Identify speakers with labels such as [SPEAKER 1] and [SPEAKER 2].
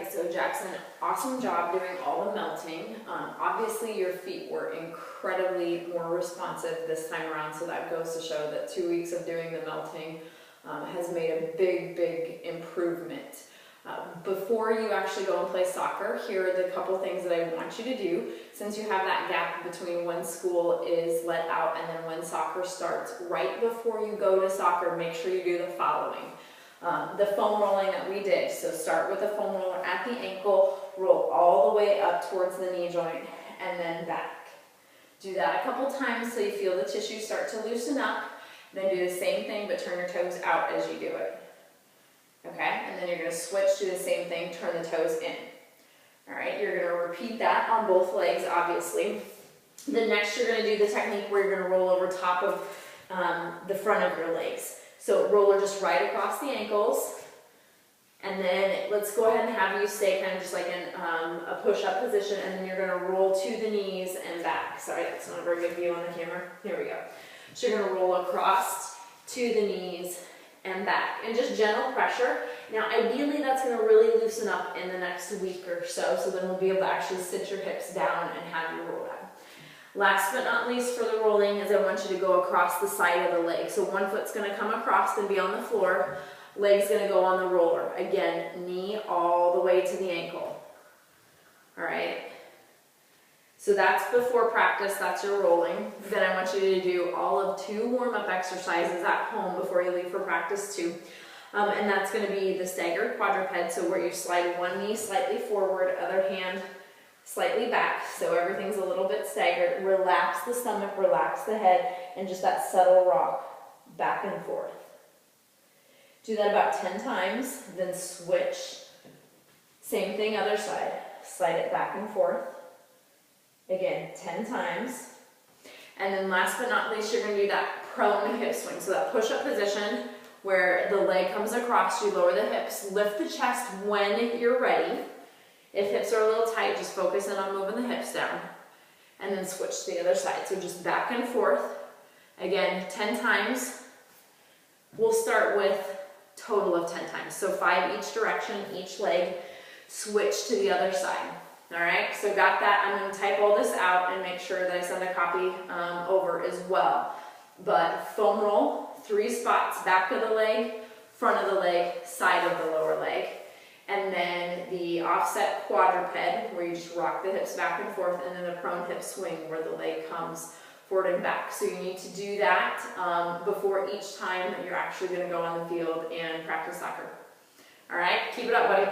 [SPEAKER 1] right, so Jackson, awesome job doing all the melting. Obviously your feet were incredibly more responsive this time around, so that goes to show that 2 weeks of doing the melting has made a big improvement. Before you actually go and play soccer, here are the couple things that I want you to do. Since you have that gap between when school is let out and then when soccer starts, right before you go to soccer, make sure you do the following. The foam rolling that we did. So start with the foam roller at the ankle, roll all the way up towards the knee joint, and then back. Do that a couple times so you feel the tissue start to loosen up. Then do the same thing, but turn your toes out as you do it. Okay, and then you're going to switch, do the same thing, turn the toes in. All right, you're going to repeat that on both legs, obviously. Then next you're going to do the technique where you're going to roll over top of the front of your legs. So roller just right across the ankles, and then let's go ahead and have you stay kind of just like in a push-up position, and then you're going to roll to the knees and back. Sorry, that's not a very good view on the camera. Here we go. So you're going to roll across to the knees and back, and just gentle pressure. Now ideally that's going to really loosen up in the next week or so, so then we'll be able to actually sit your hips down and have you roll out. Last but not least for the rolling is I want you to go across the side of the leg. So one foot's going to come across and be on the floor, leg's going to go on the roller. Again, knee all the way to the ankle. All right. So that's before practice, that's your rolling. Then I want you to do all of 2 warm-up exercises at home before you leave for practice too. And that's going to be the staggered quadruped, so where you slide one knee slightly forward, other hand slightly back, so everything's a little bit staggered. Relax the stomach, relax the head, and just that subtle rock back and forth. Do that about 10 times, then switch. Same thing, other side. Slide it back and forth. Again, 10 times. And then last but not least, you're going to do that prone hip swing. So that push-up position where the leg comes across, you lower the hips, lift the chest when you're ready. If hips are a little tight, just focus in on moving the hips down. And then switch to the other side. So just back and forth. Again, 10 times. We'll start with total of 10 times. So 5 each direction, each leg. Switch to the other side. All right, so got that. I'm going to type all this out and make sure that I send a copy over as well. But foam roll, 3 spots, back of the leg, front of the leg, side of the lower leg. And then the offset quadruped, where you just rock the hips back and forth, and then the prone hip swing, where the leg comes forward and back. So you need to do that before each time that you're actually going to go on the field and practice soccer. All right, keep it up, buddy.